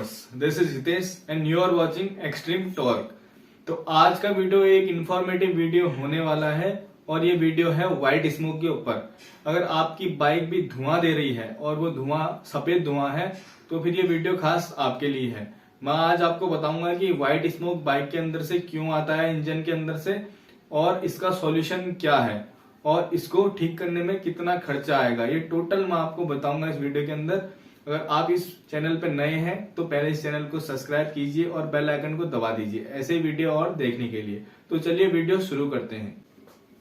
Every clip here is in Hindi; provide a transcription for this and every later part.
Viewers, this is Hitesh and you are watching extreme torque. तो आज का वीडियो एक इंफॉर्मेटिव वीडियो होने वाला है और ये वीडियो है व्हाइट स्मोक के ऊपर। अगर आपकी बाइक भी धुआं दे रही है और वो धुआं सफेद धुआं है तो फिर ये वीडियो खास आपके लिए है। मैं आज आपको बताऊंगा कि व्हाइट स्मोक बाइक के अंदर से क्यों आता है, इंजन के अंदर से, और इसका सॉल्यूशन क्या है और इसको ठीक करने में कितना खर्चा आएगा। ये टोटल मैं आपको बताऊंगा इस वीडियो के अंदर। अगर आप इस चैनल पे नए हैं तो पहले इस चैनल को सब्सक्राइब कीजिए और बेल आइकन को दबा दीजिए ऐसे ही वीडियो और देखने के लिए। तो चलिए वीडियो शुरू करते हैं।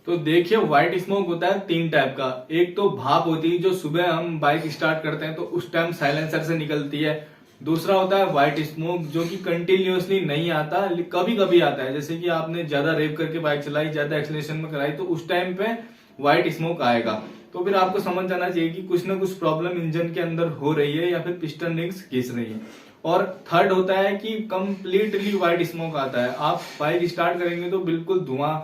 तो देखिए, व्हाइट स्मोक होता है 3 टाइप का। एक तो भाप होती है जो सुबह हम बाइक स्टार्ट करते हैं तो उस टाइम साइलेंसर से निकलती है। दूसरा होता है व्हाइट स्मोक जो कि कंटिन्यूअसली नहीं आता, कभी कभी आता है। जैसे कि आपने ज्यादा रेव करके बाइक चलाई, ज्यादा एक्सीलरेशन में कराई तो उस टाइम पे व्हाइट स्मोक आएगा। तो फिर आपको समझ जाना चाहिए कि कुछ ना कुछ प्रॉब्लम इंजन के अंदर हो रही है या फिर पिस्टन रिंग्स घिस रही है। और थर्ड होता है कि कंप्लीटली व्हाइट स्मोक आता है। आप बाइक स्टार्ट करेंगे तो बिल्कुल धुआं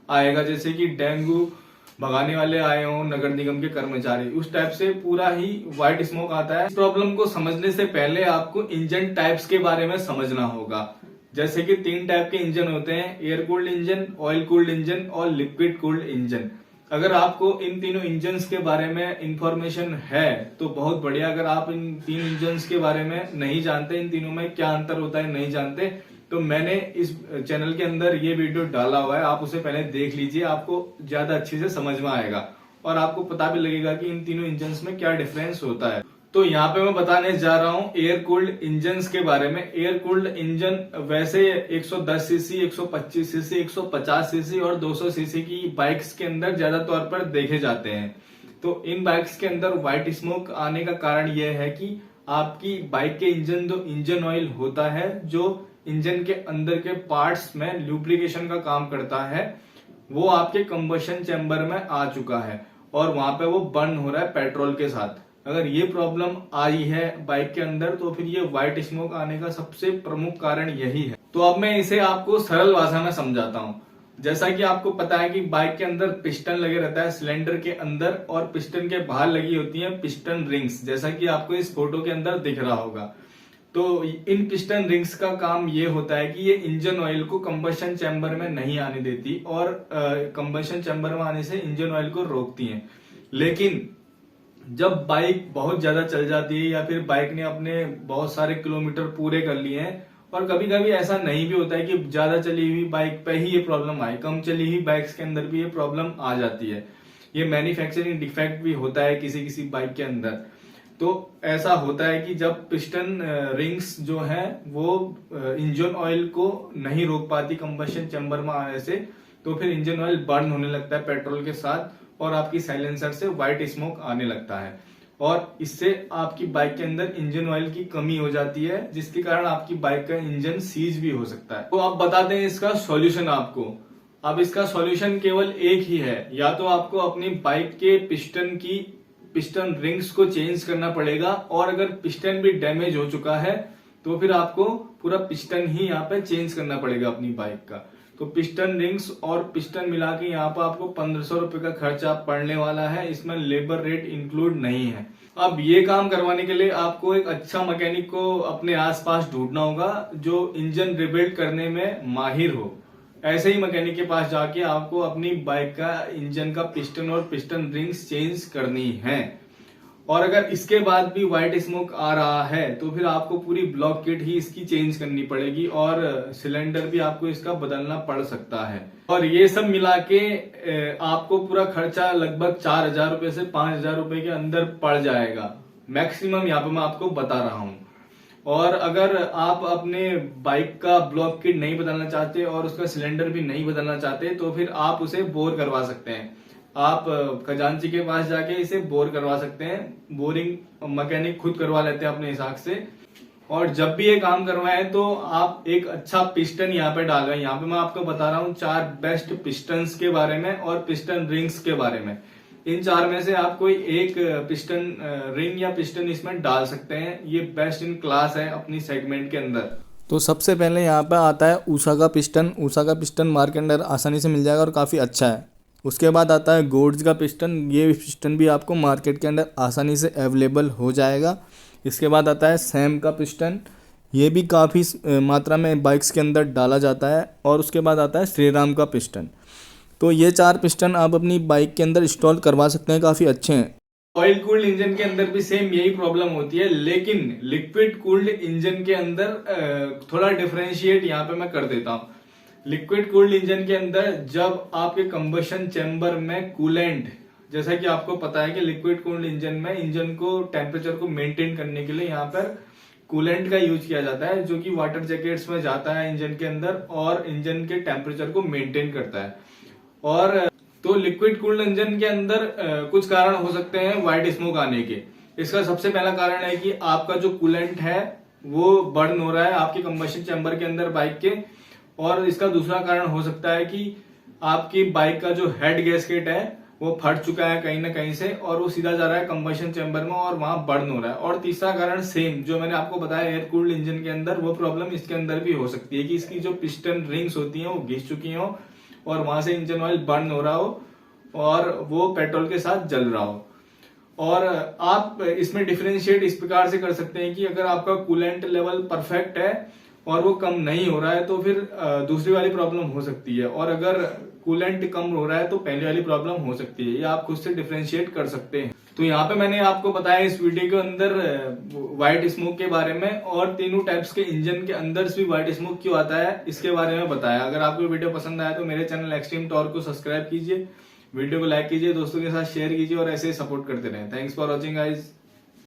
आएगा, जैसे कि डेंगू भगाने वाले आए हों नगर निगम के कर्मचारी, उस टाइप से पूरा ही व्हाइट स्मोक आता है। इस प्रॉब्लम को समझने से पहले आपको इंजन टाइप्स के बारे में समझना होगा। जैसे कि 3 टाइप के इंजन होते हैं, air cooled engine, oil cooled engine और लिक्विड कूल्ड इंजन। अगर आपको इन तीनों इंजन्स के बारे में इंफॉर्मेशन है तो बहुत बढ़िया। अगर आप इन 3 इंजन्स के बारे में नहीं जानते, इन तीनों में क्या अंतर होता है नहीं जानते, तो मैंने इस चैनल के अंदर ये वीडियो डाला हुआ है, आप उसे पहले देख लीजिए। आपको ज्यादा अच्छे से समझ में आएगा और आपको पता भी लगेगा कि इन तीनों इंजन्स में क्या डिफरेंस होता है। तो यहाँ पे मैं बताने जा रहा हूँ एयर कूल्ड इंजन्स के बारे में। एयर कूल्ड इंजन वैसे 110 सीसी, 125 सीसी, 150 सीसी और 200 सीसी की बाइक्स के अंदर ज्यादा तौर पर देखे जाते हैं। तो इन बाइक्स के अंदर व्हाइट स्मोक आने का कारण यह है कि आपकी बाइक के इंजन जो इंजन ऑयल होता है, जो इंजन के अंदर के पार्ट्स में ल्यूब्रिकेशन का काम करता है, वो आपके कंबशन चैम्बर में आ चुका है और वहां पे वो बर्न हो रहा है पेट्रोल के साथ। अगर ये प्रॉब्लम आई है बाइक के अंदर तो फिर ये व्हाइट स्मोक आने का सबसे प्रमुख कारण यही है। तो अब मैं इसे आपको सरल भाषा में समझाता हूँ। जैसा कि आपको पता है कि बाइक के अंदर पिस्टन लगे रहता है सिलेंडर के अंदर, और पिस्टन के बाहर लगी होती है पिस्टन रिंग्स, जैसा कि आपको इस फोटो के अंदर दिख रहा होगा। तो इन पिस्टन रिंग्स का काम ये होता है कि ये इंजन ऑयल को कंबशन चैम्बर में नहीं आने देती और कंबशन चैम्बर में आने से इंजन ऑयल को रोकती हैं। लेकिन जब बाइक बहुत ज्यादा चल जाती है या फिर बाइक ने अपने बहुत सारे किलोमीटर पूरे कर लिए हैं, और कभी कभी ऐसा नहीं भी होता है कि ज्यादा चली हुई बाइक पे ही ये प्रॉब्लम आए, कम चली हुई बाइक्स के अंदर भी ये प्रॉब्लम आ जाती है। ये मैन्युफैक्चरिंग डिफेक्ट भी होता है किसी किसी बाइक के अंदर। तो ऐसा होता है कि जब पिस्टन रिंग्स जो है वो इंजन ऑयल को नहीं रोक पाती कंबशन चैम्बर में आने से, तो फिर इंजन ऑयल बर्न होने लगता है पेट्रोल के साथ और आपकी साइलेंसर से व्हाइट स्मोक आने लगता है। और इससे आपकी बाइक के अंदर इंजन ऑयल की कमी हो जाती है, जिसके कारण आपकी बाइक का इंजन सीज भी हो सकता है। तो आप बताते हैं इसका सॉल्यूशन आपको। अब इसका सॉल्यूशन केवल एक ही है, या तो आपको अपनी बाइक के पिस्टन रिंग्स को चेंज करना पड़ेगा, और अगर पिस्टन भी डैमेज हो चुका है तो फिर आपको पूरा पिस्टन ही यहाँ पे चेंज करना पड़ेगा अपनी बाइक का। तो पिस्टन रिंग्स और पिस्टन मिला के यहाँ पर आपको 1500 रुपए का खर्चा पड़ने वाला है। इसमें लेबर रेट इंक्लूड नहीं है। अब ये काम करवाने के लिए आपको एक अच्छा मैकेनिक को अपने आसपास ढूंढना होगा जो इंजन रिबिल्ड करने में माहिर हो। ऐसे ही मैकेनिक के पास जाके आपको अपनी बाइक का इंजन का पिस्टन और पिस्टन रिंग्स चेंज करनी है। और अगर इसके बाद भी व्हाइट स्मोक आ रहा है तो फिर आपको पूरी ब्लॉक किट ही इसकी चेंज करनी पड़ेगी और सिलेंडर भी आपको इसका बदलना पड़ सकता है। और ये सब मिला के आपको पूरा खर्चा लगभग 4000 रुपए से 5000 रुपए के अंदर पड़ जाएगा मैक्सिमम, यहाँ पे मैं आपको बता रहा हूँ। और अगर आप अपने बाइक का ब्लॉक किट नहीं बदलना चाहते और उसका सिलेंडर भी नहीं बदलना चाहते तो फिर आप उसे बोर करवा सकते हैं। आप खजांची के पास जाके इसे बोर करवा सकते हैं। बोरिंग मैकेनिक खुद करवा लेते हैं अपने हिसाब से। और जब भी ये काम करवाएं तो आप एक अच्छा पिस्टन यहाँ पे डालें। यहाँ पे मैं आपको बता रहा हूँ 4 बेस्ट पिस्टन्स के बारे में और पिस्टन रिंग्स के बारे में। इन 4 में से आप कोई एक पिस्टन रिंग या पिस्टन इसमें डाल सकते हैं। ये बेस्ट इन क्लास है अपनी सेगमेंट के अंदर। तो सबसे पहले यहाँ पे आता है ऊषा का पिस्टन। ऊषा का पिस्टन मार्केट के अंदर आसानी से मिल जाएगा और काफ़ी अच्छा है। उसके बाद आता है गोर्ड्स का पिस्टन। ये पिस्टन भी आपको मार्केट के अंदर आसानी से अवेलेबल हो जाएगा। इसके बाद आता है सैम का पिस्टन। ये भी काफ़ी मात्रा में बाइक्स के अंदर डाला जाता है। और उसके बाद आता है श्रीराम का पिस्टन। तो ये 4 पिस्टन आप अपनी बाइक के अंदर इंस्टॉल करवा सकते हैं, काफ़ी अच्छे हैं। ऑयल कूल्ड इंजन के अंदर भी सेम यही प्रॉब्लम होती है, लेकिन लिक्विड कूल्ड इंजन के अंदर थोड़ा डिफरेंशिएट यहाँ पे मैं कर देता हूँ। लिक्विड कूल्ड इंजन के अंदर जब आपके कंबशन चैम्बर में कूलेंट, जैसा कि आपको पता है कि लिक्विड कूल्ड इंजन में इंजन को टेम्परेचर को मेंटेन करने के लिए यहाँ पर कूलेंट का यूज किया जाता है, जो कि वाटर जैकेट्स में जाता है इंजन के अंदर और इंजन के टेम्परेचर को मेंटेन करता है। और तो लिक्विड कूल्ड इंजन के अंदर कुछ कारण हो सकते हैं व्हाइट स्मोक आने के। इसका सबसे पहला कारण है कि आपका जो कूलेंट है वो बर्न हो रहा है आपके कंबशन चैम्बर के अंदर बाइक के। और इसका दूसरा कारण हो सकता है कि आपकी बाइक का जो हेड गैस्केट है वो फट चुका है कहीं ना कहीं से और वो सीधा जा रहा है कंबशन चैम्बर में और वहां बर्न हो रहा है। और तीसरा कारण सेम जो मैंने आपको बताया एयर कूल्ड इंजन के अंदर, वो प्रॉब्लम इसके अंदर भी हो सकती है कि इसकी जो पिस्टन रिंग्स होती हैं वो घिस चुकी हो और वहां से इंजन ऑयल बर्न हो रहा हो और वो पेट्रोल के साथ जल रहा हो। और आप इसमें डिफरेंशिएट इस प्रकार से कर सकते हैं कि अगर आपका कूलेंट लेवल परफेक्ट है और वो कम नहीं हो रहा है तो फिर दूसरी वाली प्रॉब्लम हो सकती है, और अगर कूलेंट कम हो रहा है तो पहली वाली प्रॉब्लम हो सकती है। ये आप खुद से डिफरेंशिएट कर सकते हैं। तो यहाँ पे मैंने आपको बताया इस वीडियो के अंदर व्हाइट स्मोक के बारे में और तीनों टाइप्स के इंजन के अंदर भी व्हाइट स्मोक क्यों आता है इसके बारे में बताया। अगर आपको वीडियो पसंद आया तो मेरे चैनल एक्सट्रीम टॉर्क को सब्सक्राइब कीजिए, वीडियो को लाइक कीजिए, दोस्तों के साथ शेयर कीजिए और ऐसे ही सपोर्ट करते रहें। Thanks for watching guys.